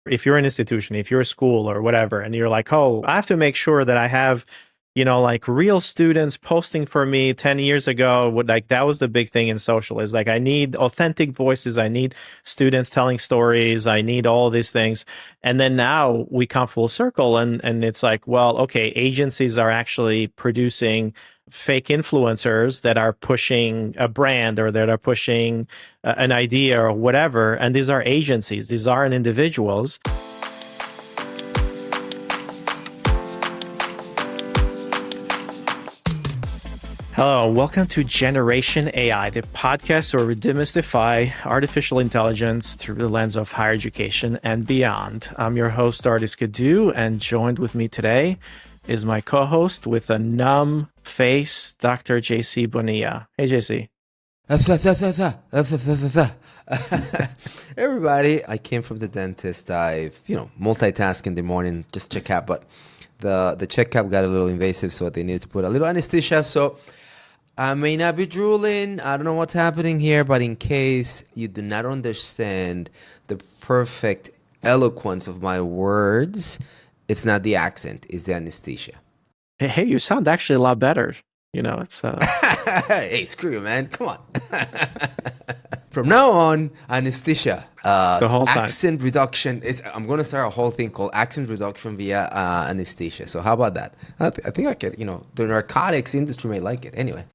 If you're an institution, if you're a school or whatever, and you're like, oh, I have to make sure that I have, like real students posting for me 10 years ago, like that was the big thing in social is like, I need authentic voices. I need students telling stories. I need all these things. And then now we come full circle and it's like, well, okay, agencies are actually producing fake influencers that are pushing a brand or that are pushing an idea or whatever. And these are agencies, these aren't individuals. Hello, welcome to Generation AI, the podcast where we demystify artificial intelligence through the lens of higher education and beyond. I'm your host, Artis Kadu, and joined with me today is my co-host with a numb face, Dr. JC Bonilla. Hey, JC. Everybody, I came from the dentist. I've, multitask in the morning, just check out, but the checkup got a little invasive, so they needed to put a little anesthesia. So I may not be drooling. I don't know what's happening here, but in case you do not understand the perfect eloquence of my words, it's not the accent, it's the anesthesia. Hey, you sound actually a lot better. It's Hey, screw you, man. Come on. From now on, anesthesia. The whole time. Accent reduction. I'm going to start a whole thing called accent reduction via anesthesia. So how about that? I think I could, the narcotics industry may like it. Anyway.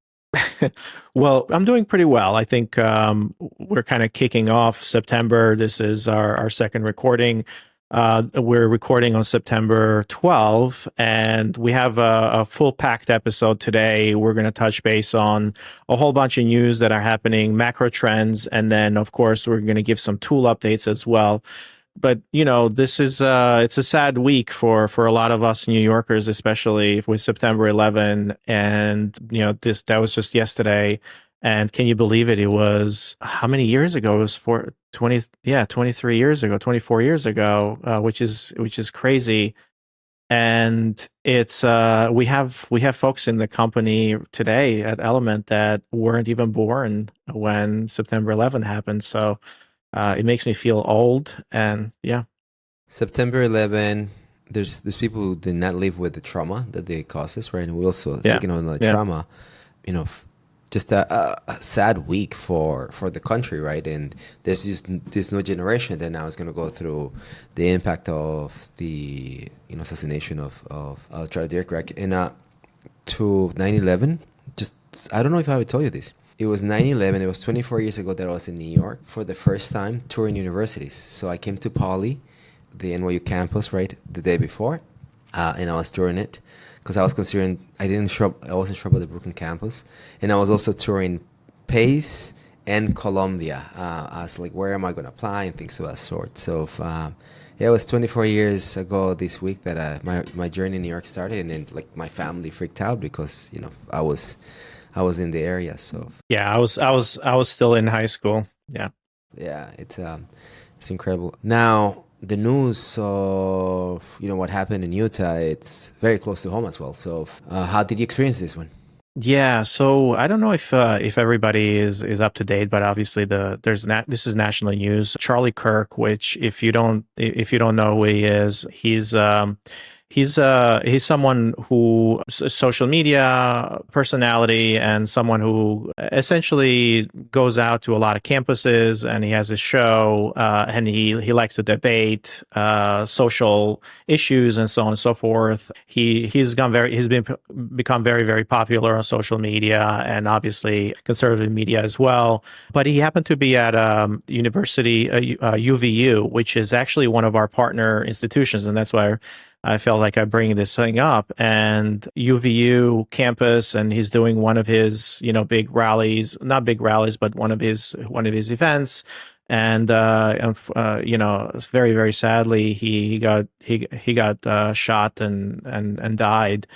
Well, I'm doing pretty well. I think we're kind of kicking off September. This is our second recording. We're recording on September 12th, and we have a full packed episode today. We're going to touch base on a whole bunch of news that are happening, macro trends, and then, of course, we're going to give some tool updates as well. But, this is it's a sad week for a lot of us New Yorkers, especially with September 11. And, that was just yesterday. And can you believe it? It was how many years ago? It was 23 years ago, 24 years ago, which is crazy. And it's we have folks in the company today at Element that weren't even born when September 11 happened. So it makes me feel old. And yeah, September 11. There's people who did not live with the trauma that they causes, right? And we also speaking on the trauma, just a sad week for the country, right? And there's just this new generation that now is going to go through the impact of the assassination of Charlie Kirk. And to 9/11, just I don't know if I would tell you this. It was 9/11. It was 24 years ago that I was in New York for the first time touring universities. So I came to Poly, the NYU campus, right, the day before, and I was touring it. Because I was considering, I wasn't sure about the Brooklyn campus, and I was also touring Pace and Columbia. I was like, where am I going to apply and things of that sort. So, it was 24 years ago this week that my journey in New York started, and then like my family freaked out because I was in the area. So yeah, I was still in high school. Yeah, it's incredible. Now, the news of what happened in Utah, it's very close to home as well. So how did you experience this one? Yeah, so I don't know if everybody is up to date, but obviously this is national news. Charlie Kirk, which if you don't know who he is, he's someone who social media personality and someone who essentially goes out to a lot of campuses, and he has a show and he likes to debate social issues and so on and so forth. He's become very, very popular on social media and obviously conservative media as well. But he happened to be at university UVU, which is actually one of our partner institutions, and that's why I felt like I bring this thing up. And UVU campus, and he's doing one of his big rallies, not big rallies, but one of his events. And very, very sadly, he got shot and died.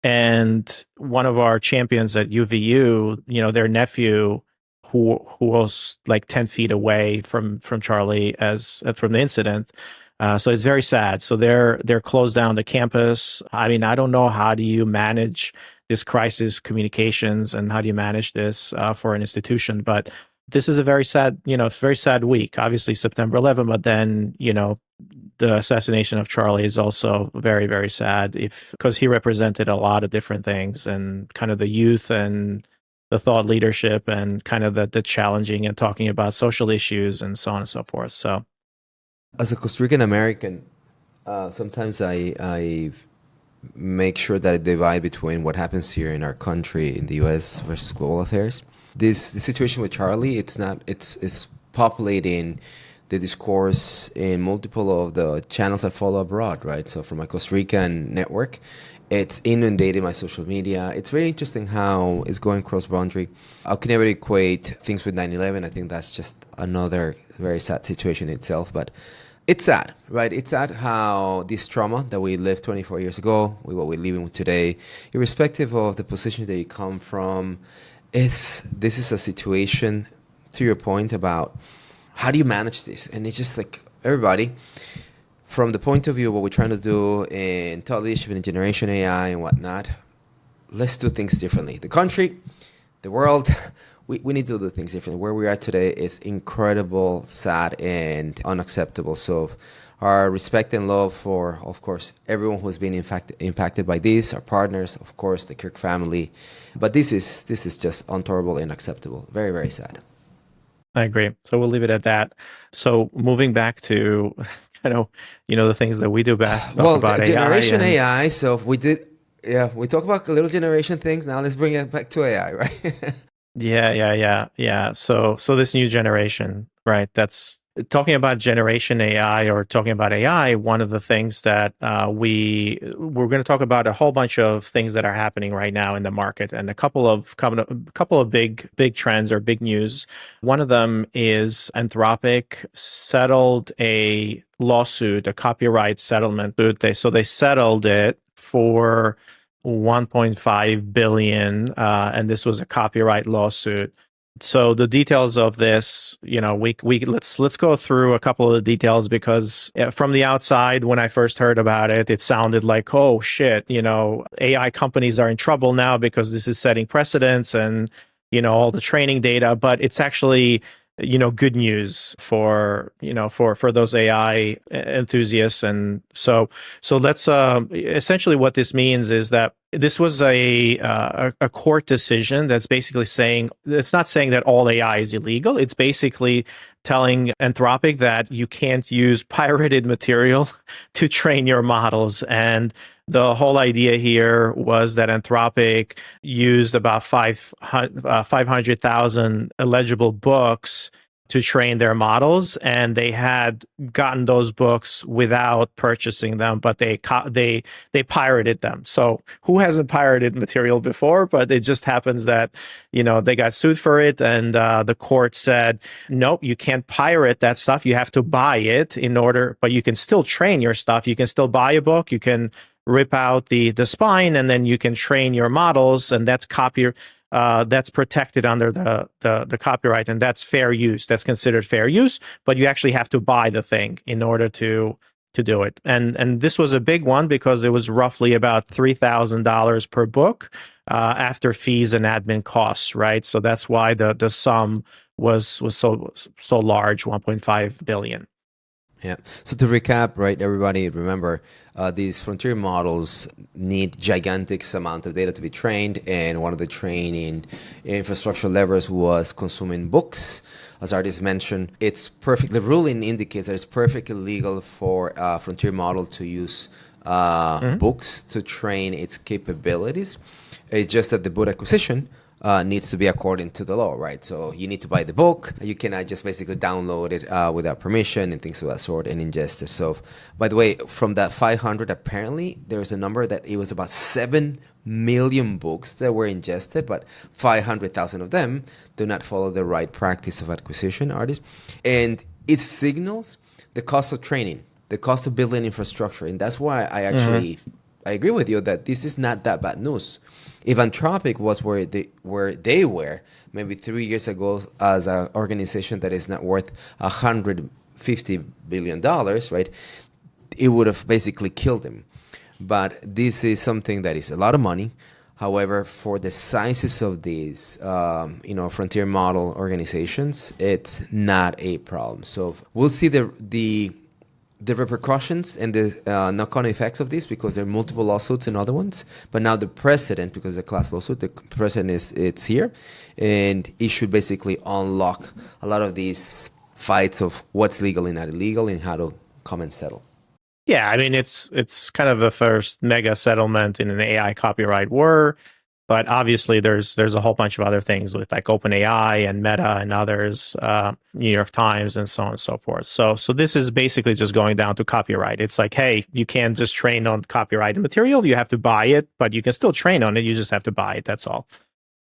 And one of our champions at UVU, their nephew, who was like 10 feet away from Charlie from the incident. So it's very sad. So they're closed down the campus. I mean, I don't know, how do you manage this crisis communications and how do you manage this for an institution? But this is a very sad, very sad week. Obviously, September 11th, but then, the assassination of Charlie is also very, very sad if because he represented a lot of different things and kind of the youth and the thought leadership and kind of the challenging and talking about social issues and so on and so forth. So, as a Costa Rican American, sometimes I make sure that I divide between what happens here in our country in the U.S. versus global affairs. The situation with Charlie, it's populating the discourse in multiple of the channels I follow abroad, right? So from my Costa Rican network, it's inundating my social media. It's very interesting how it's going cross-boundary. I can never equate things with 9/11. I think that's just another very sad situation itself, but it's sad, right? It's sad how this trauma that we lived 24 years ago with what we're living with today, irrespective of the position that you come from, this is a situation, to your point about how do you manage this? And it's just like everybody, from the point of view of what we're trying to do in thought leadership and generation AI and whatnot, let's do things differently. The country, the world, we need to do things differently. Where we are today is incredible, sad, and unacceptable. So our respect and love for, of course, everyone who's been impacted by this, our partners, of course, the Kirk family. But this is just intolerable and unacceptable. Very, very sad. I agree. So we'll leave it at that. So moving back to the things that we do best, talk about generation AI. So we talk about little generation things. Now let's bring it back to AI, right? Yeah. So this new generation, right? That's talking about generation AI or talking about AI. One of the things that we're going to talk about a whole bunch of things that are happening right now in the market, and a couple of big trends or big news. One of them is Anthropic settled a lawsuit, a copyright settlement. So they settled it for 1.5 billion, and this was a copyright lawsuit. So the details of this, let's go through a couple of the details, because from the outside, when I first heard about it, it sounded like, oh shit, AI companies are in trouble now because this is setting precedents and all the training data. But it's actually good news for those AI enthusiasts. And so let's essentially what this means is that this was a court decision that's basically saying, it's not saying that all AI is illegal. It's basically telling Anthropic that you can't use pirated material to train your models. And the whole idea here was that Anthropic used about 500,000 illegible books to train their models, and they had gotten those books without purchasing them, but they pirated them. So who hasn't pirated material before? But it just happens that they got sued for it, and the court said, nope, you can't pirate that stuff. You have to buy it but you can still train your stuff. You can still buy a book. You can rip out the spine, and then you can train your models, and that's that's protected under the copyright, and that's fair use. That's considered fair use, but you actually have to buy the thing in order to do it. And this was a big one because it was roughly about $3,000 per book after fees and admin costs, right? So that's why the sum was so large, 1.5 billion. Yeah. So to recap, right, everybody, remember, these frontier models need gigantic amount of data to be trained, and one of the training infrastructure levers was consuming books. As Artis mentioned, the ruling indicates that it's perfectly legal for a frontier model to use books to train its capabilities. It's just that the book acquisition needs to be according to the law, right? So you need to buy the book. You cannot just basically download it without permission and things of that sort and ingest it. So, by the way, from that 500, apparently there's a number that it was about 7 million books that were ingested, but 500,000 of them do not follow the right practice of acquisition, artists. And it signals the cost of training, the cost of building infrastructure. And that's why I actually I agree with you that this is not that bad news. If Anthropic was where they were maybe 3 years ago as an organization that is not worth $150 billion, right, it would have basically killed them. But this is something that is a lot of money, However, for the sizes of these, frontier model organizations, it's not a problem. So we'll see the repercussions and the knock-on effects of this because there are multiple lawsuits and other ones. But now the precedent, because the class lawsuit, the precedent it's here, and it should basically unlock a lot of these fights of what's legal and not illegal and how to come and settle. Yeah, I mean it's kind of the first mega settlement in an AI copyright war, but obviously there's a whole bunch of other things with like OpenAI and Meta and others, New York Times and so on and so forth. So this is basically just going down to copyright. It's like, hey, you can't just train on copyrighted material. You have to buy it, but you can still train on it. You just have to buy it. That's all.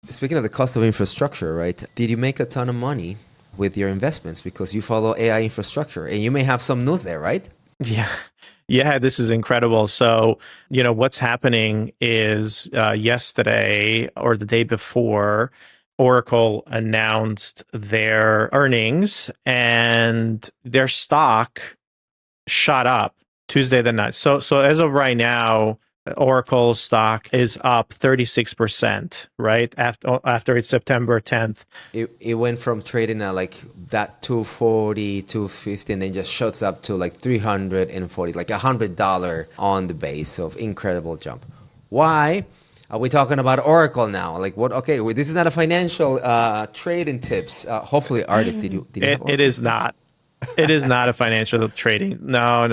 Speaking of the cost of infrastructure, right? Did you make a ton of money with your investments because you follow AI infrastructure and you may have some news there, right? Yeah. Yeah, this is incredible. So, what's happening is yesterday or the day before, Oracle announced their earnings and their stock shot up Tuesday the night. So as of right now, Oracle's stock is up 36%, right? After its September 10th. It went from trading at like that 240, 250, and then just shoots up to like 340, like $100 on the base of incredible jump. Why are we talking about Oracle now? Like what? Okay, well, this is not a financial trading tips. Hopefully, artist, did you it is not. It is not a financial trading. No.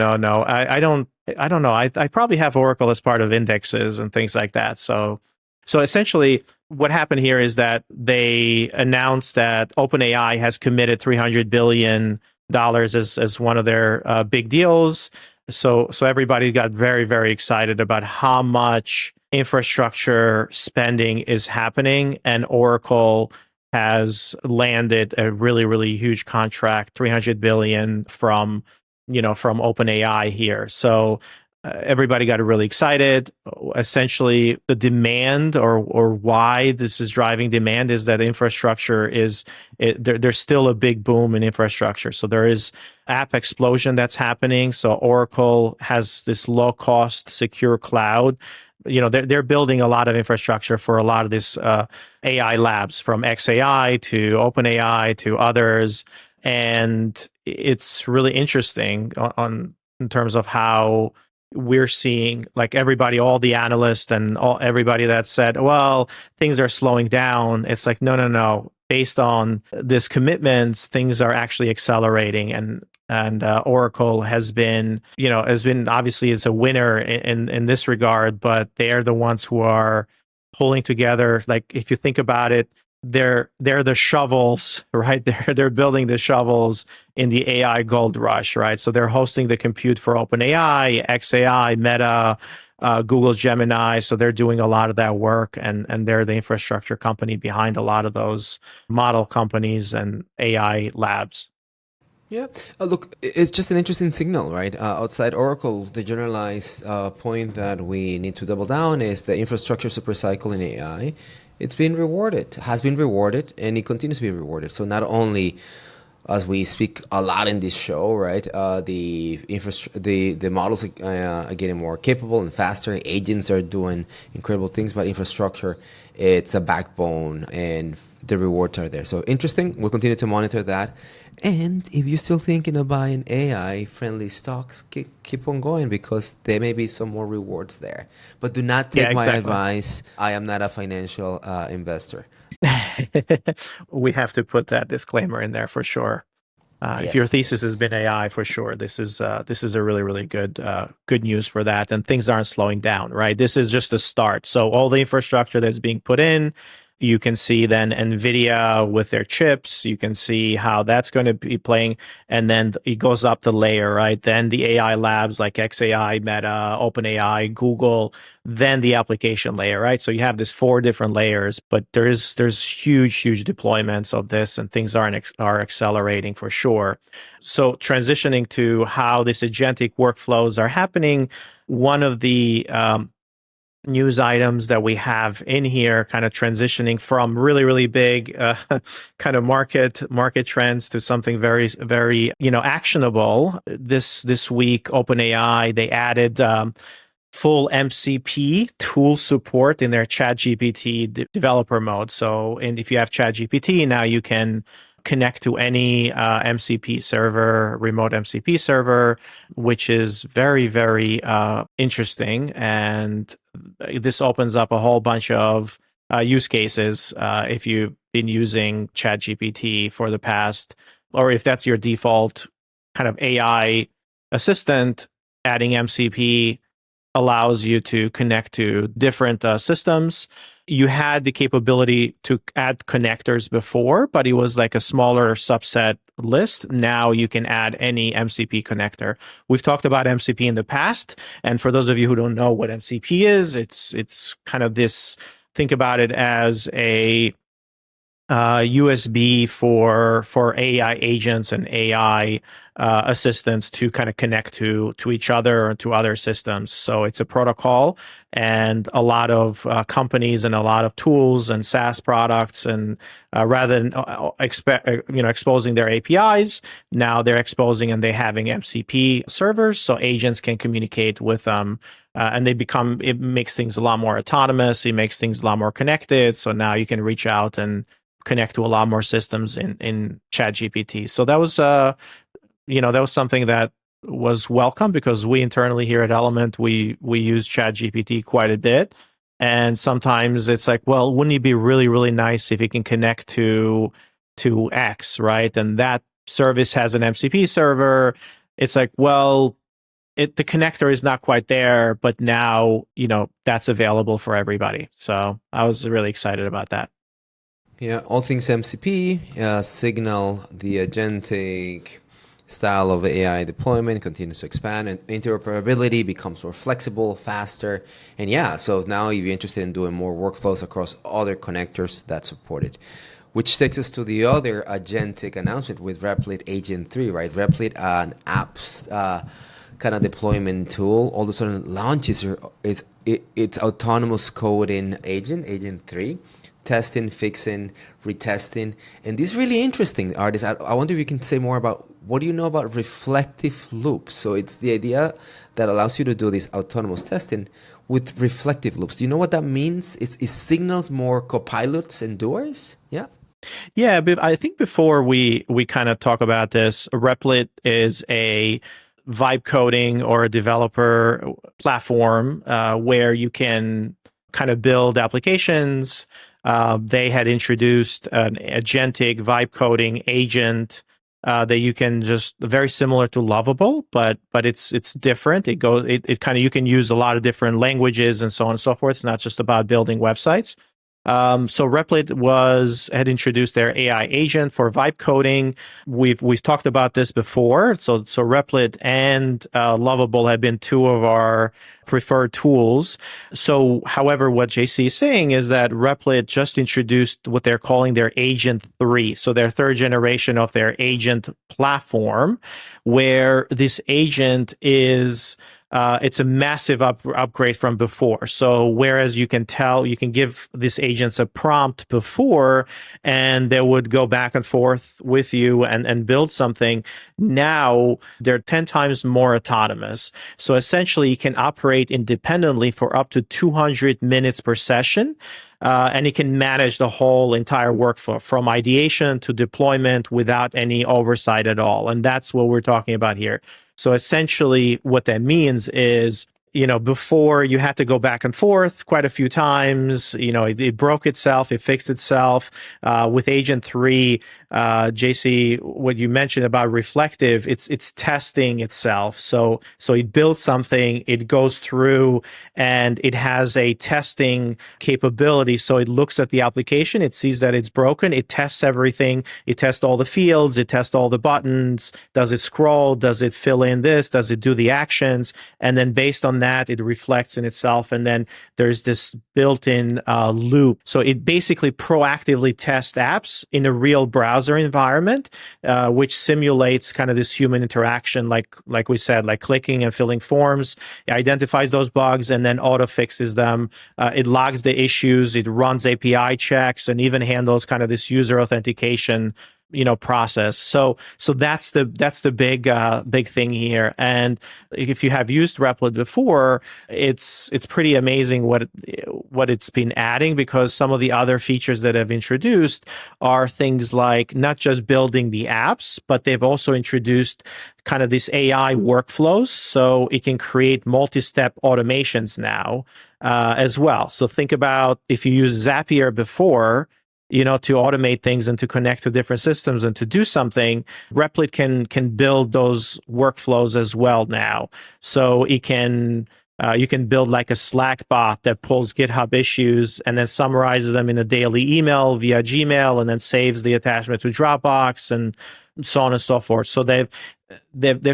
I don't know. I probably have Oracle as part of indexes and things like that. So essentially what happened here is that they announced that OpenAI has committed $300 billion as one of their big deals. So everybody got very, very excited about how much infrastructure spending is happening, and Oracle has landed a really, really huge contract, $300 billion from OpenAI here. So everybody got really excited. Essentially, the demand or why this is driving demand is that infrastructure there's still a big boom in infrastructure. So there is app explosion that's happening. So Oracle has this low cost, secure cloud. They're building a lot of infrastructure for a lot of this AI labs, from XAI to OpenAI to others, and it's really interesting in terms of how we're seeing, like, everybody, all the analysts and everybody that said, well, things are slowing down. It's like, no. Based on this commitments, things are actually accelerating, and Oracle has been obviously is a winner in this regard, but they are the ones who are pulling together. Like, if you think about it, they're the shovels, right? They're building the shovels in the AI gold rush, right? So they're hosting the compute for OpenAI, XAI, Meta, Google Gemini. So they're doing a lot of that work, and they're the infrastructure company behind a lot of those model companies and AI labs. Yeah, look, it's just an interesting signal, right? Outside Oracle, the generalized point that we need to double down is the infrastructure supercycle in AI. It's been rewarded, has been rewarded, and it continues to be rewarded. So not only, as we speak a lot in this show, right? The models are getting more capable and faster. Agents are doing incredible things, but infrastructure, it's a backbone, and the rewards are there. So interesting. We'll continue to monitor that. And if you're still thinking of buying AI-friendly stocks, keep on going, because there may be some more rewards there. But do not take my advice. I am not a financial investor. We have to put that disclaimer in there for sure. If your thesis has been AI, for sure, this is a really, really good news for that. And things aren't slowing down, right? This is just the start. So all the infrastructure that's being put in, you can see then NVIDIA with their chips, you can see how that's going to be playing. And then it goes up the layer, right? Then the AI labs like XAI, Meta, OpenAI, Google, then the application layer, right? So you have this 4 different layers, but there's huge deployments of this, and things are accelerating for sure. So transitioning to how these agentic workflows are happening, one of the news items that we have in here, kind of transitioning from really, really big kind of market trends to something very, very actionable. This week, OpenAI, they added full MCP tool support in their ChatGPT developer mode. So, and if you have ChatGPT, now you can connect to any MCP server, remote MCP server, which is very, very interesting. And this opens up a whole bunch of use cases if you've been using ChatGPT for the past, or if that's your default kind of AI assistant, adding MCP allows you to connect to different systems. You had the capability to add connectors before, but it was like a smaller subset list. Now you can add any MCP connector. We've talked about MCP in the past, and for those of you who don't know what MCP is, it's kind of this. Think about it as a USB for AI agents and AI assistants to kind of connect to each other or to other systems. So it's a protocol, and a lot of companies and a lot of tools and SaaS products, and rather than exposing their APIs, now they're exposing and they're having MCP servers, so agents can communicate with them. And it makes things a lot more autonomous. It makes things a lot more connected. So now you can reach out and connect to a lot more systems in ChatGPT. So that was, that was something that was welcome, because we internally here at Element, we use ChatGPT quite a bit. And sometimes it's like, well, wouldn't it be really, really nice if it can connect to X, right? And that service has an MCP server. It's like, well, the connector is not quite there, but now, that's available for everybody. So I was really excited about that. Yeah, all things MCP, Signal, the agentic style of AI deployment continues to expand, and interoperability becomes more flexible, faster. And yeah, so now if you're interested in doing more workflows across other connectors, that's supported. Which takes us to the other agentic announcement with Replit Agent 3, right? Replit, an apps kind of deployment tool, all of a sudden launches its autonomous coding agent 3. Testing, fixing, retesting. And this is really interesting, Artis. I wonder if you can say more about what do you know about reflective loops? So it's the idea that allows you to do this autonomous testing with reflective loops. Do you know what that means? It signals more copilots and doers? Yeah. Yeah, but I think before we kind of talk about this, Replit is a vibe coding or a developer platform where you can kind of build applications. They had introduced an agentic vibe coding agent that you can just very similar to Lovable, but it's different. It kind of, you can use a lot of different languages and so on and so forth. It's not just about building websites. So Replit had introduced their AI agent for vibe coding. We've talked about this before. So Replit and Lovable have been two of our preferred tools. So, however, what JC is saying is that Replit just introduced what they're calling their Agent 3. So their third generation of their agent platform, where this agent is it's a massive upgrade from before. So whereas you can give these agents a prompt before, and they would go back and forth with you and build something, now they're 10 times more autonomous. So essentially, you can operate independently for up to 200 minutes per session. And it can manage the whole entire workflow from ideation to deployment without any oversight at all. And that's what we're talking about here. So essentially what that means is, before you had to go back and forth quite a few times, it broke itself, it fixed itself. With Agent 3, JC, what you mentioned about reflective, it's testing itself. So it builds something, it goes through, and it has a testing capability. So it looks at the application, it sees that it's broken, it tests everything, it tests all the fields, it tests all the buttons, does it scroll, does it fill in this, does it do the actions, and then based on that, it reflects in itself, and then there's this built-in loop. So it basically proactively tests apps in a real browser environment, which simulates kind of this human interaction, like we said, like clicking and filling forms. It identifies those bugs and then auto fixes them. It logs the issues. It runs API checks and even handles kind of this user authentication process. So that's the big thing here. And if you have used Replit before, it's pretty amazing what it's been adding, because some of the other features that have introduced are things like not just building the apps, but they've also introduced kind of these AI workflows, so it can create multi-step automations now as well. So think about if you use Zapier before, to automate things and to connect to different systems and to do something, Replit can build those workflows as well now. So it can you can build like a Slack bot that pulls GitHub issues and then summarizes them in a daily email via Gmail, and then saves the attachment to Dropbox, and so on and so forth. So they've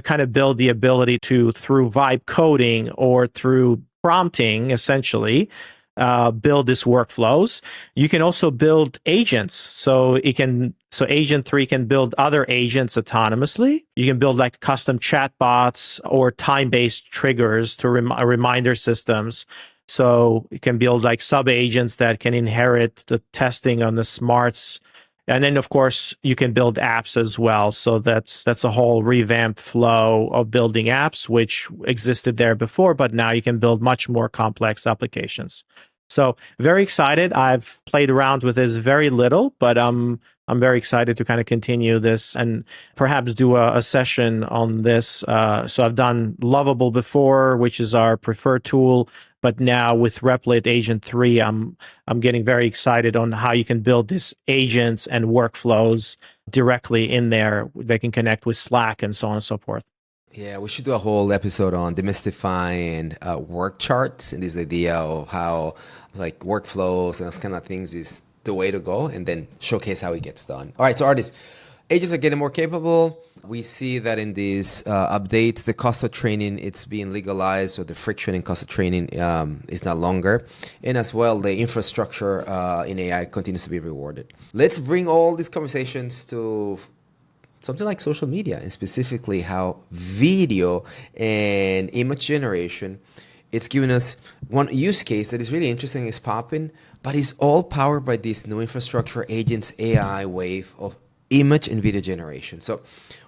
kind of built the ability to, through vibe coding or through prompting, essentially, build these workflows. You can also build agents. So Agent 3 can build other agents autonomously. You can build like custom chatbots or time-based triggers to reminder systems. So you can build like sub-agents that can inherit the testing on the smarts. And then, of course, you can build apps as well. So that's a whole revamped flow of building apps, which existed there before, but now you can build much more complex applications. So very excited. I've played around with this very little, but I'm very excited to kind of continue this and perhaps do a session on this. So I've done Lovable before, which is our preferred tool. But now with Replit Agent 3, I'm getting very excited on how you can build these agents and workflows directly in there. They can connect with Slack and so on and so forth. Yeah, we should do a whole episode on demystifying work charts and this idea of how like workflows and those kind of things is the way to go, and then showcase how it gets done. All right, so artists, agents are getting more capable. We see that in these updates, the cost of training, it's being legalized, or the friction in cost of training is not longer. And as well, the infrastructure in AI continues to be rewarded. Let's bring all these conversations to something like social media, and specifically how video and image generation, it's given us one use case that is really interesting, is popping, but it's all powered by this new infrastructure agents AI wave of image and video generation. So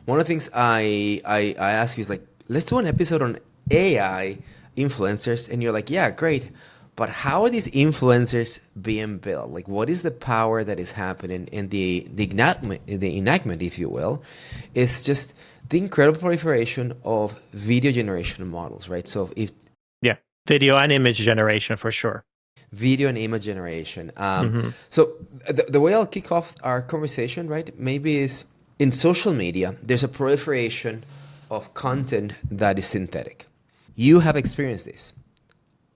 one of the things I ask you is like, let's do an episode on AI influencers. And you're like, yeah, great. But how are these influencers being built? Like, what is the power that is happening? And the enactment, if you will, is just the incredible proliferation of video generation models, right? So yeah, video and image generation for sure. Video and image generation. So the way I'll kick off our conversation, right, maybe is in social media, there's a proliferation of content that is synthetic. You have experienced this.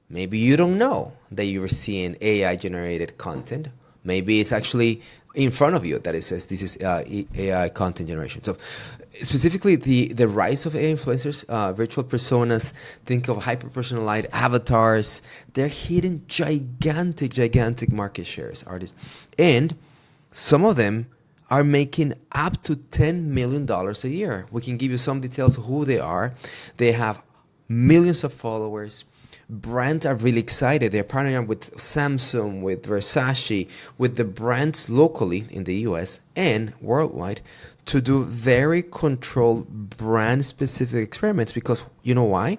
Maybe you don't know that you were seeing AI generated content. Maybe it's actually in front of you that it says this is AI content generation. So specifically the rise of AI influencers, virtual personas, think of hyper-personalized avatars. They're hitting gigantic market shares, artists. And some of them are making up to $10 million a year. We can give you some details of who they are. They have millions of followers. Brands are really excited. They're partnering with Samsung, with Versace, with the brands locally in the US and worldwide to do very controlled brand-specific experiments, because you know why?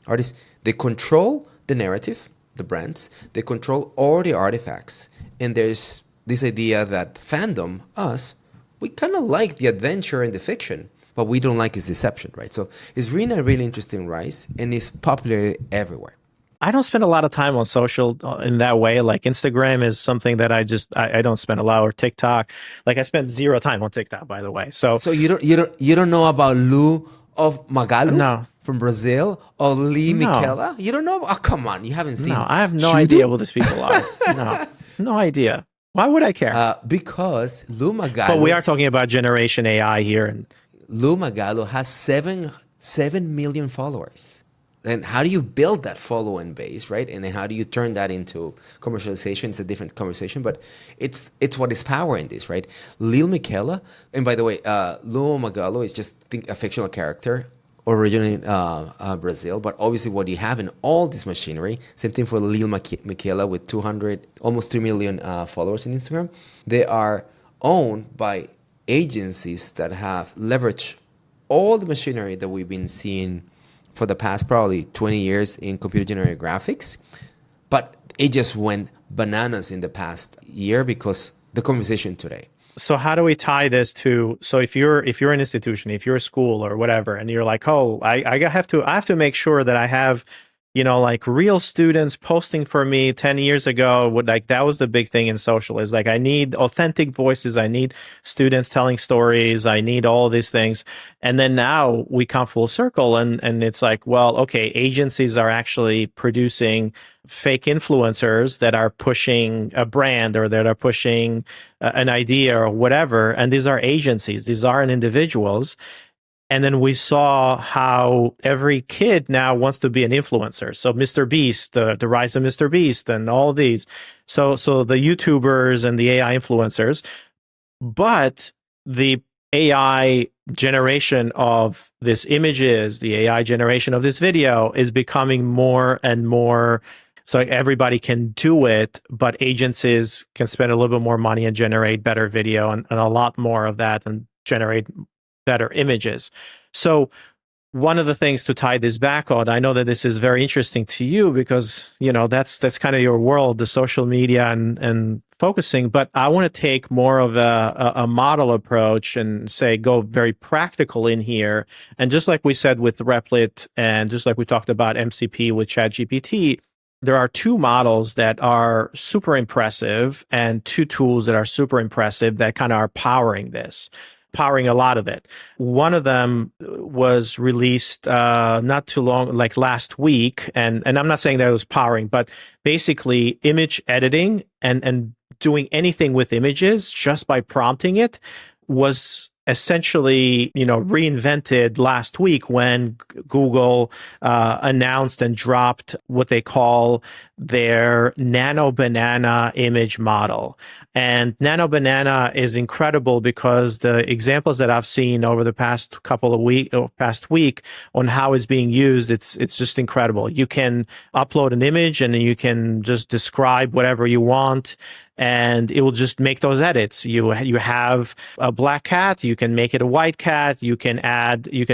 Artists, they control the narrative, the brands, they control all the artifacts, and there's this idea that fandom, us, we kind of like the adventure and the fiction, but we don't like its deception, right? So it's really a really interesting rise, and it's popular everywhere. I don't spend a lot of time on social in that way. Like Instagram is something that I don't spend a lot, or TikTok. Like I spent zero time on TikTok, by the way. So you don't know about Lu of Magalu? No. From Brazil, or Lee Michela? You don't know? Oh, come on, you haven't seen. No, I have no idea who these people are. No idea. Why would I care? Because Lu Magalu. But we are talking about Generation AI here, and Lu Magalu has 7 million followers. And how do you build that following base, right? And then how do you turn that into commercialization? It's a different conversation, but it's what is powering this, right? Lil Michela, and by the way, Lu Magalu is just a fictional character, originally in Brazil, but obviously what you have in all this machinery, same thing for Lil Michela with almost 3 million followers on Instagram. They are owned by agencies that have leveraged all the machinery that we've been seeing for the past probably 20 years in computer generated graphics, but it just went bananas in the past year because the conversation today. So how do we tie this to, so if you're an institution, if you're a school or whatever, and you're like, oh, I have to make sure that I have, like real students posting for me 10 years ago, like that was the big thing in social, is like I need authentic voices, I need students telling stories, I need all these things. And then now we come full circle and it's like, well, okay, agencies are actually producing fake influencers that are pushing a brand or that are pushing an idea or whatever. And these are agencies, these aren't individuals. And then we saw how every kid now wants to be an influencer. So Mr. Beast, the rise of Mr. Beast and all these. So the YouTubers and the AI influencers. But the AI generation of this images, the AI generation of this video is becoming more and more. So everybody can do it, but agencies can spend a little bit more money and generate better video and a lot more of that and generate better images. So one of the things to tie this back on, I know that this is very interesting to you because, that's kind of your world, the social media and focusing, but I want to take more of a model approach and say, go very practical in here. And just like we said with Replit and just like we talked about MCP with ChatGPT, there are two models that are super impressive and two tools that are super impressive that kind of are powering a lot of it. One of them was released not too long, like last week, and I'm not saying that it was powering, but basically image editing and doing anything with images just by prompting it was essentially, reinvented last week when Google announced and dropped what they call their Nano Banana image model. And Nano Banana is incredible because the examples that I've seen over the past week on how it's being used, it's just incredible. You can upload an image and you can just describe whatever you want, and it will just make those edits. You have a black cat, you can make it a white cat, you can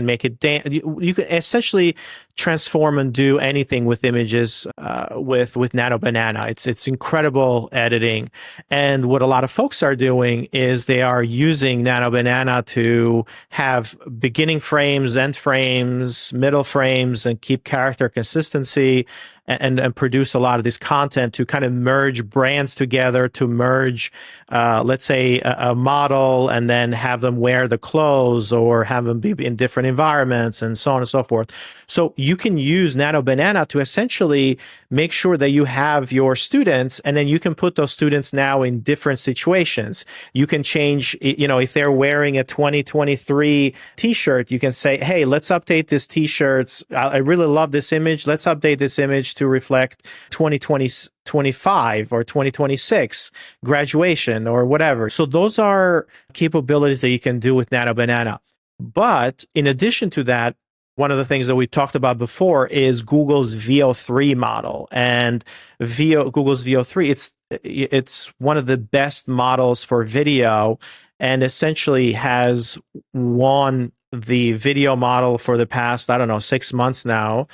make it you can essentially transform and do anything with images with Nano Banana. It's incredible editing. And what a lot of folks are doing is they are using Nano Banana to have beginning frames, end frames, middle frames, and keep character consistency and produce a lot of this content to kind of merge brands together, to merge, let's say, a model and then have them wear the clothes or have them be in different environments and so on and so forth. So you can use Nano Banana to essentially make sure that you have your students, and then you can put those students now in different situations. You can change, if they're wearing a 2023 t-shirt, you can say, hey, let's update this t-shirts. I really love this image. Let's update this image to reflect 2025 or 2026 graduation or whatever. So those are capabilities that you can do with Nano Banana. But in addition to that, one of the things that we talked about before is Google's VO3 model. And Google's VO3, it's one of the best models for video and essentially has won the video model for the past, 6 months now.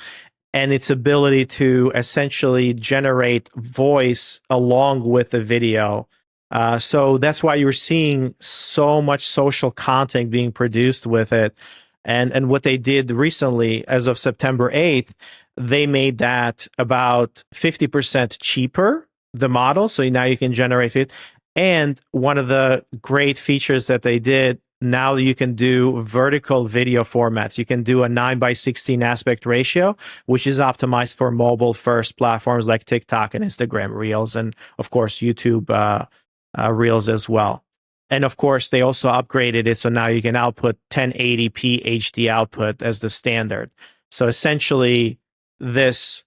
And its ability to essentially generate voice along with the video. So that's why you're seeing so much social content being produced with it. And what they did recently, as of September 8th, they made that about 50% cheaper, the model. So now you can generate it. And one of the great features that they did, now you can do vertical video formats. You can do a 9:16 aspect ratio, which is optimized for mobile first platforms like TikTok and Instagram Reels, and of course, YouTube Reels as well. And of course, they also upgraded it. So now you can output 1080p HD output as the standard. So essentially, this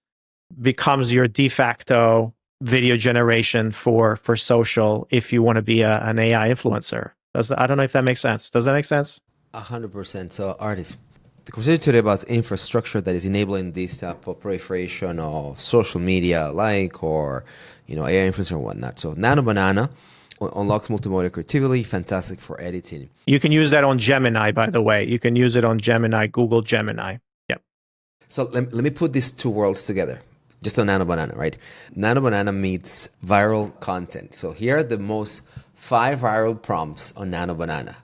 becomes your de facto video generation for social if you want to be an AI influencer. I don't know if that makes sense. Does that make sense? 100%. So, artists, the conversation today about infrastructure that is enabling this type of proliferation of social media, or AI influencer and whatnot. So, Nano Banana unlocks multimodal creativity, fantastic for editing. You can use that on Gemini, by the way. You can use it on Gemini, Google Gemini. Yep. So let me put these two worlds together, just on Nano Banana, right? Nano Banana meets viral content. So here are the most 5 viral prompts on Nano Banana.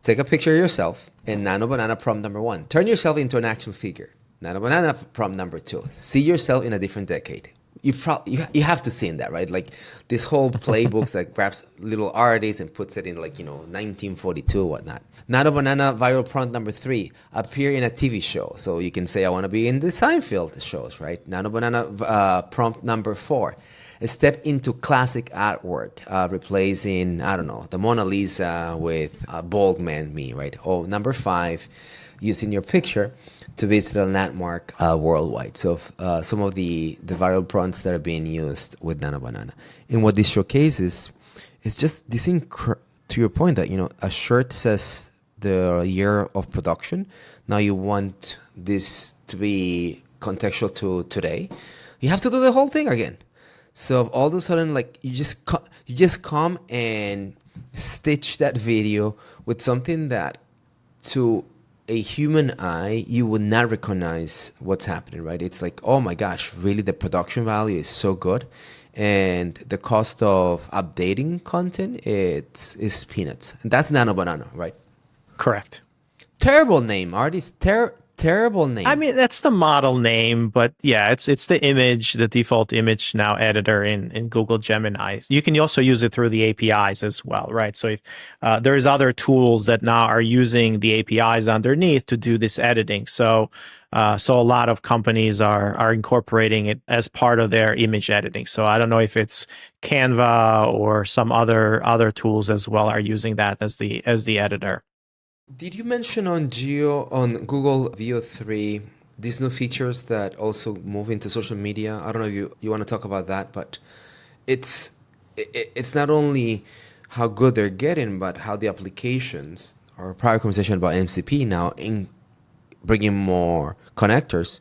Take a picture of yourself in Nano Banana prompt number 1. Turn yourself into an action figure. Nano Banana prompt number 2. See yourself in a different decade. You have to see in that, right? Like this whole playbooks that grabs little artists and puts it in 1942 or whatnot. Nano Banana viral prompt number 3, appear in a TV show. So you can say, I want to be in the Seinfeld shows, right? Nano Banana prompt number 4, step into classic artwork, replacing, I don't know, the Mona Lisa with a bald man me, right? Or number 5, using your picture to visit a landmark worldwide. So some of the viral prompts that are being used with Nano Banana. And what this showcases is just this to your point that, a shirt says the year of production. Now you want this to be contextual to today. You have to do the whole thing again. So all of a sudden, you just come and stitch that video with something that to a human eye, you would not recognize what's happening, right? It's like, oh my gosh, really the production value is so good. And the cost of updating content is peanuts. And that's Nano Banana, right? Correct. Terrible name, artist. Terrible name. I mean, that's the model name, but yeah, it's the image, the default image now editor in Google Gemini. You can also use it through the APIs as well, right? So if there's other tools that now are using the APIs underneath to do this editing. So a lot of companies are incorporating it as part of their image editing. So I don't know if it's Canva or some other tools as well are using that as the editor. Did you mention on Google Veo 3 these new features that also move into social media? I don't know if you want to talk about that, but it's not only how good they're getting, but how the applications, or prior conversation about MCP now in bringing more connectors.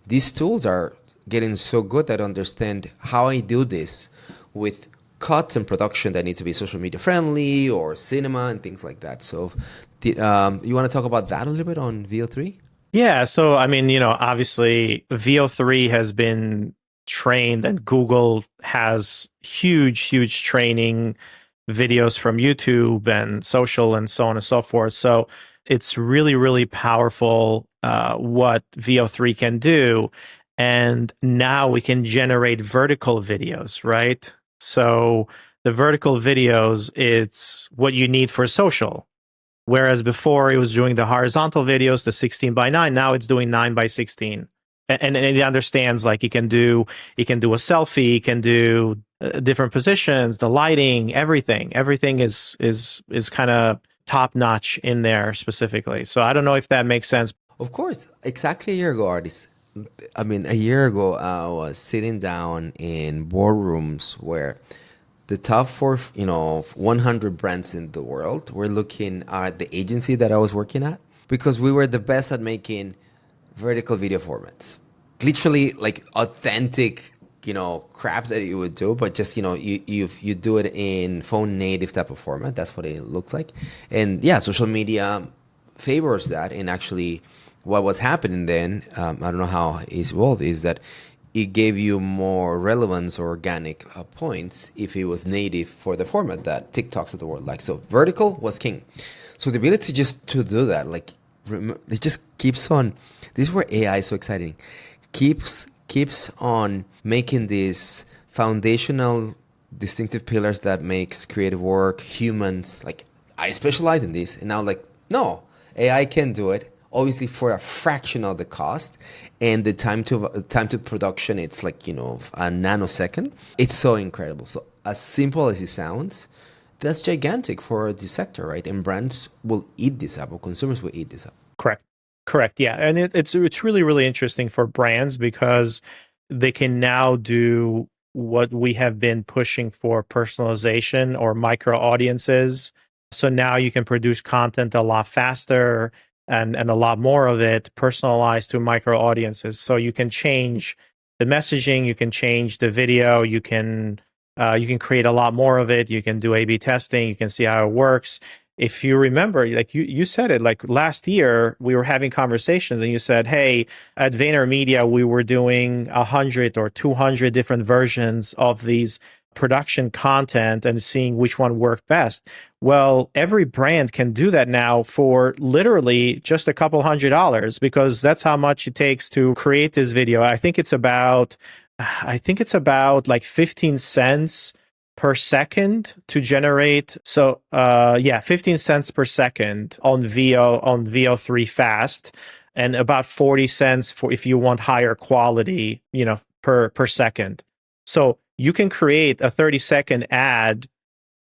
These tools are getting so good that I understand how I do this with cuts and production that need to be social media friendly or cinema and things like that. So you want to talk about that a little bit on Veo 3? Yeah. So, I mean, obviously Veo 3 has been trained and Google has huge training videos from YouTube and social and so on and so forth. So it's really powerful what Veo 3 can do. And now we can generate vertical videos, right? So the vertical videos, it's what you need for social. Whereas before it was doing the horizontal videos, the 16:9, now it's doing 9:16. And it understands you can do a selfie, you can do different positions, the lighting, everything. Everything is kind of top notch in there specifically. So I don't know if that makes sense. Of course, exactly a year ago, artists. I mean, a year ago, I was sitting down in boardrooms where the top 100 brands in the world were looking at the agency that I was working at because we were the best at making vertical video formats. Literally, authentic, crap that you would do, but just, you do it in phone native type of format. That's what it looks like. And yeah, social media favors that, and actually what was happening then, I don't know how it's evolved, is that it gave you more relevance or organic points if it was native for the format that TikToks of the world like. So vertical was king. So the ability just to do that, it just keeps on. This is where AI is so exciting. Keeps on making these foundational distinctive pillars that makes creative work, humans. I specialize in this, and now no, AI can do it. Obviously, for a fraction of the cost, and the time to production, it's a nanosecond. It's so incredible. So as simple as it sounds, that's gigantic for the sector, right? And brands will eat this up, or consumers will eat this up. Correct. Yeah, and it's really interesting for brands because they can now do what we have been pushing for: personalization or micro audiences. So now you can produce content a lot faster and a lot more of it personalized to micro audiences. So you can change the messaging, you can change the video, you can You can create a lot more of it. You can do A/B testing. You can see how it works. If you remember, like you said it, like last year we were having conversations and you said, hey, at VaynerMedia, we were doing 100 or 200 different versions of these production content and seeing which one worked best. Well, every brand can do that now for literally just a couple $100 because that's how much it takes to create this video. I think it's about like 15 cents per second to generate. So yeah, 15 cents per second on VO3 fast, and about 40 cents for if you want higher quality, per second. So you can create a 30-second ad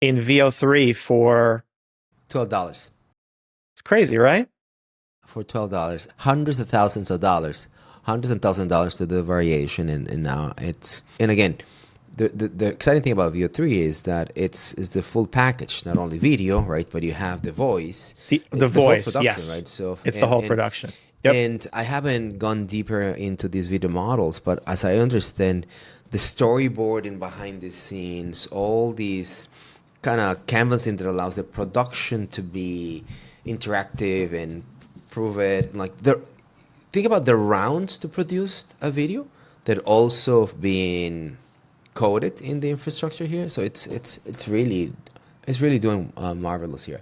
in VO3 for $12. It's crazy, right? For $12, hundreds of thousands of dollars, hundreds and thousands of dollars to the variation, and now and again, the exciting thing about VO3 is that it's the full package, not only video, right, but you have the voice, the voice, yes, right? So it's the whole production. Yep. And I haven't gone deeper into these video models, but as I understand, the storyboarding behind the scenes, all these kind of canvassing that allows the production to be interactive and prove it. Like think about the rounds to produce a video that also being coded in the infrastructure here. So it's really doing marvelous here.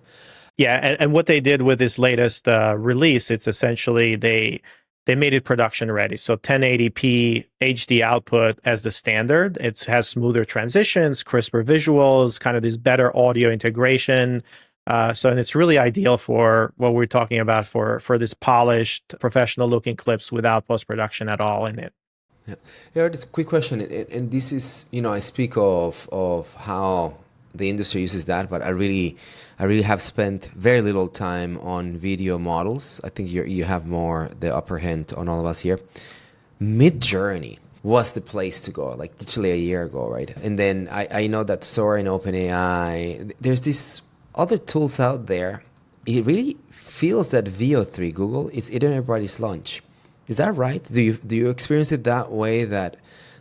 Yeah, and what they did with this latest release, it's essentially they made it production ready. So 1080p HD output as the standard. It has smoother transitions, crisper visuals, kind of this better audio integration. And it's really ideal for what we're talking about for this polished, professional looking clips without post-production at all in it. Yeah. Here, just a quick question, and this is, I speak of how the industry uses that, but I really have spent very little time on video models. I think you have more the upper hand on all of us here. Midjourney was the place to go, like literally a year ago, right? And then I know that Sora and OpenAI, there's these other tools out there. It really feels that VO3 Google is eating everybody's lunch. Is that right? Do you experience it that way, that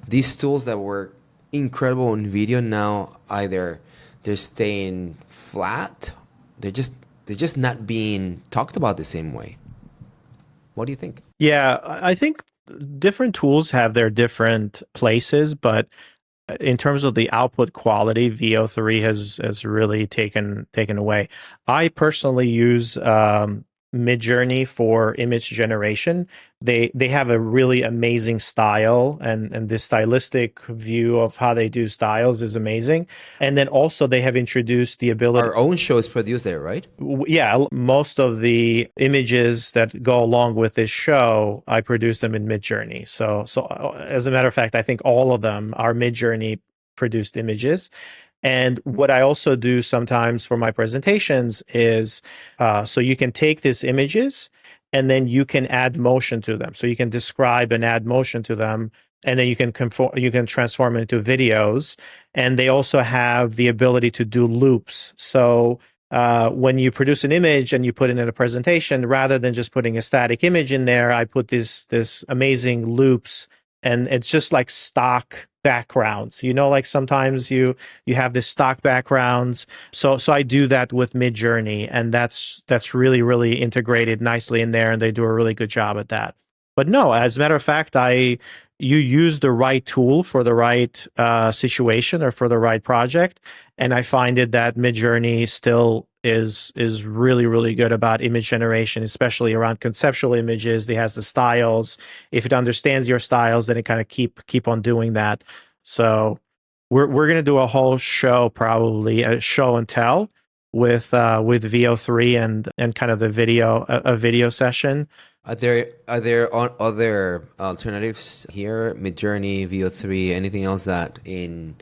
these tools that were incredible in video now either they're staying flat, they're just not being talked about the same way? What do you think? Yeah, I think different tools have their different places, but in terms of the output quality, VO3 has really taken away. I personally use Midjourney for image generation. They have a really amazing style, and this stylistic view of how they do styles is amazing. And then also they have introduced the ability. Our own show is produced there, right? Yeah, most of the images that go along with this show, I produce them in Midjourney. So as a matter of fact, I think all of them are Midjourney produced images. And what I also do sometimes for my presentations is, so you can take these images and then you can add motion to them. So you can describe and add motion to them, and then you can transform it into videos. And they also have the ability to do loops. So when you produce an image and you put it in a presentation, rather than just putting a static image in there, I put this amazing loops, and it's just like stock backgrounds. Like sometimes you have this stock backgrounds. So I do that with Midjourney, and that's really, really integrated nicely in there, and they do a really good job at that. But no, as a matter of fact, you use the right tool for the right situation or for the right project, and I find it that Midjourney still is really, really good about image generation, especially around conceptual images. It has the styles. If it understands your styles, then it kind of keep on doing that. So we're gonna do a whole show, probably a show and tell with VO3 and kind of the video session. Are there other alternatives here? Midjourney, VO3, anything else that in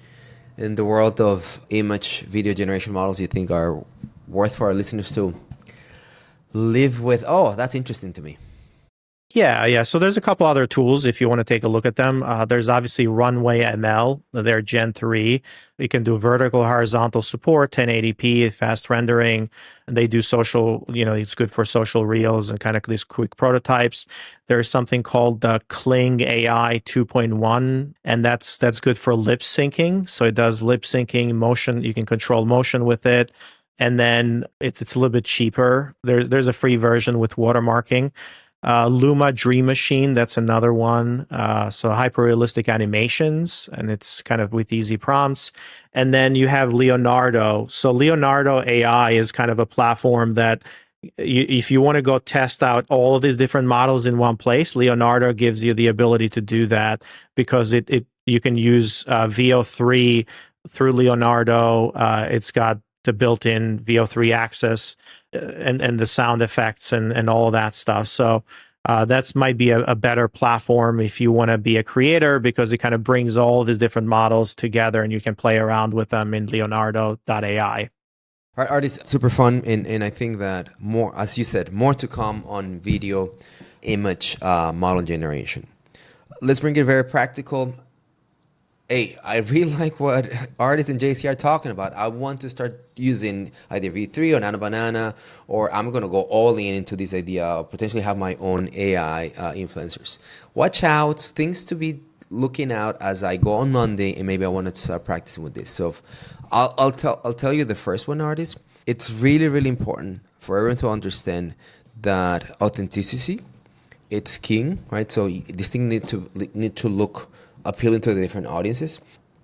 the world of image video generation models you think are worth for our listeners to live with? Oh, that's interesting to me. Yeah. So there's a couple other tools if you want to take a look at them. There's obviously Runway ML. They're Gen 3. You can do vertical, horizontal support, 1080p, fast rendering. And they do social, it's good for social reels and kind of these quick prototypes. There's something called Kling AI 2.1, and that's good for lip syncing. So it does lip syncing, motion. You can control motion with it. And then it's a little bit cheaper. There's a free version with watermarking. Luma Dream Machine, that's another one. So hyper realistic animations, and it's kind of with easy prompts. And then you have Leonardo. So Leonardo AI is kind of a platform that if you want to go test out all of these different models in one place, Leonardo gives you the ability to do that because you can use VO3 through Leonardo. It's got the built-in VO3 access and the sound effects and all of that stuff. So that might be a better platform if you want to be a creator because it kind of brings all these different models together and you can play around with them in Leonardo.ai. Art is super fun, and I think that more, as you said, more to come on video image model generation. Let's bring it very practical. Hey, I really like what artists and JC are talking about. I want to start using either V3 or Nano Banana, or I'm going to go all in into this idea of potentially have my own AI influencers. Watch out, things to be looking out as I go on Monday, and maybe I want to start practicing with this. So I'll tell you the first one, artist. It's really, really important for everyone to understand that authenticity, it's king, right? So this thing need to look appealing to the different audiences,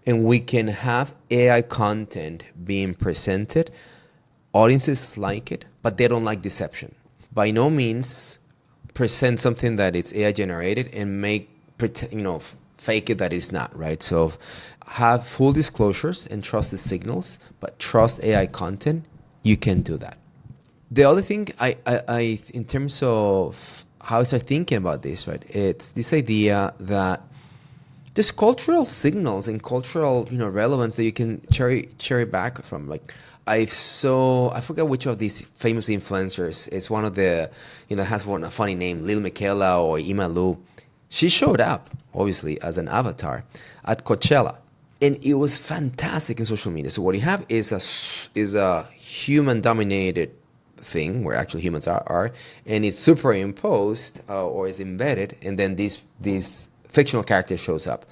and we can have AI content being presented. Audiences like it, but they don't like deception. By no means present something that it's AI generated and fake it that it's not, right? So have full disclosures and trust the signals, but trust AI content. You can do that. The other thing I in terms of how I start thinking about this, right? It's this idea that there's cultural signals and cultural, relevance that you can cherry back from. Like I forget which of these famous influencers. It's one of the, has a funny name, Lil Miquela or Imalu. She showed up, obviously, as an avatar at Coachella, and it was fantastic in social media. So what you have is a human-dominated thing where actually humans are, and it's superimposed or is embedded, and then these fictional character shows up.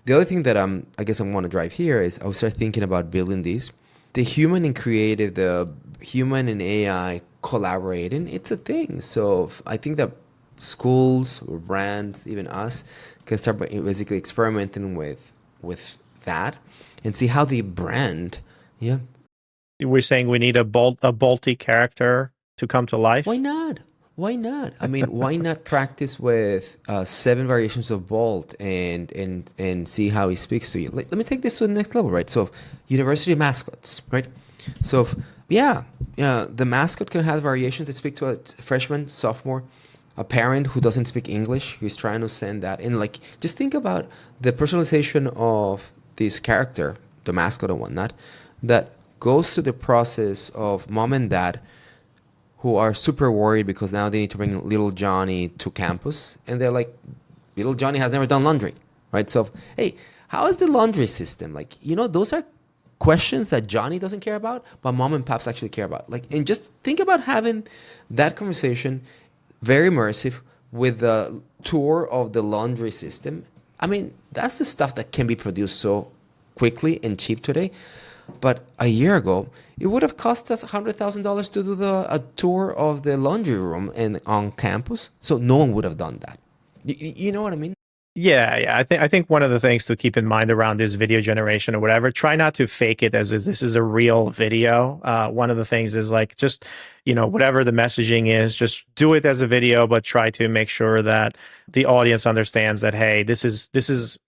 The other thing that I guess I want to drive here is I start thinking about building these. The human and creative, the human and AI collaborating, it's a thing. So I think that schools or brands, even us, can start basically experimenting with that and see how the brand, yeah. We're saying we need a bolty character to come to life. Why not? Why not? I mean, why not practice with 7 variations of Bolt and see how he speaks to you? Let me take this to the next level, right? So, university mascots, right? So, the mascot can have variations that speak to a freshman, sophomore, a parent who doesn't speak English, who's trying to send that. And just think about the personalization of this character, the mascot and whatnot, that goes through the process of mom and dad who are super worried because now they need to bring little Johnny to campus. And they're like, little Johnny has never done laundry, right? So, hey, how is the laundry system? Those are questions that Johnny doesn't care about, but mom and pops actually care about. And just think about having that conversation, very immersive, with the tour of the laundry system. I mean, that's the stuff that can be produced so quickly and cheap today. But a year ago, it would have cost us $100,000 to do a tour of the laundry room and on campus. So no one would have done that. You know what I mean? Yeah. I think one of the things to keep in mind around this video generation or whatever, try not to fake it as this is a real video. One of the things is just, whatever the messaging is, just do it as a video, but try to make sure that the audience understands that, hey, this is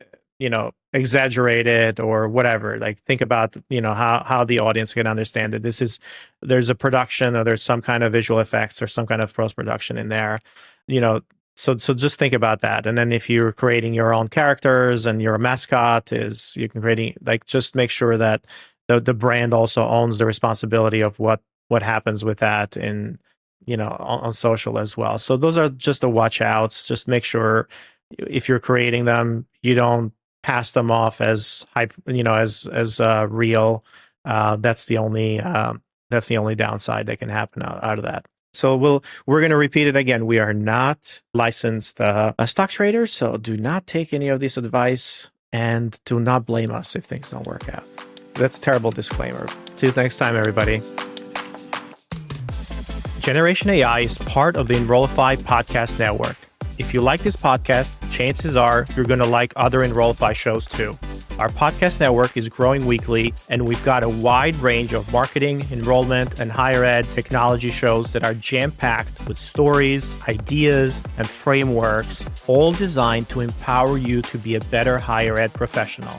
exaggerated or whatever. Think about, how the audience can understand it. There's a production or there's some kind of visual effects or some kind of post-production in there, So just think about that. And then if you're creating your own characters and you're a mascot, you can creating just make sure that the brand also owns the responsibility of what happens with that in on social as well. So those are just the watch outs. Just make sure if you're creating them, you don't pass them off as hype, as real. That's the only downside that can happen out of that. So we're going to repeat it again. We are not licensed stock traders, so do not take any of this advice and do not blame us if things don't work out. That's a terrible disclaimer. Till next time, everybody. Generation AI is part of the Enrollify podcast network. If you like this podcast, chances are you're going to like other Enrollify shows too. Our podcast network is growing weekly, and we've got a wide range of marketing, enrollment, and higher ed technology shows that are jam-packed with stories, ideas, and frameworks, all designed to empower you to be a better higher ed professional.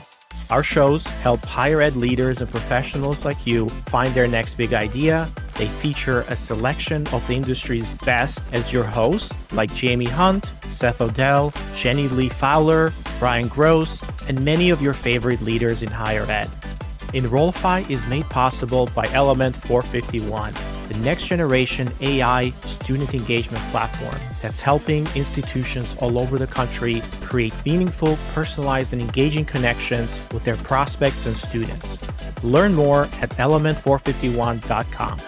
Our shows help higher ed leaders and professionals like you find their next big idea. They feature a selection of the industry's best as your hosts, like Jamie Hunt, Seth Odell, Jenny Lee Fowler, Brian Gross, and many of your favorite leaders in higher ed. Enrollify is made possible by Element 451, the next generation AI student engagement platform that's helping institutions all over the country create meaningful, personalized, and engaging connections with their prospects and students. Learn more at element451.com.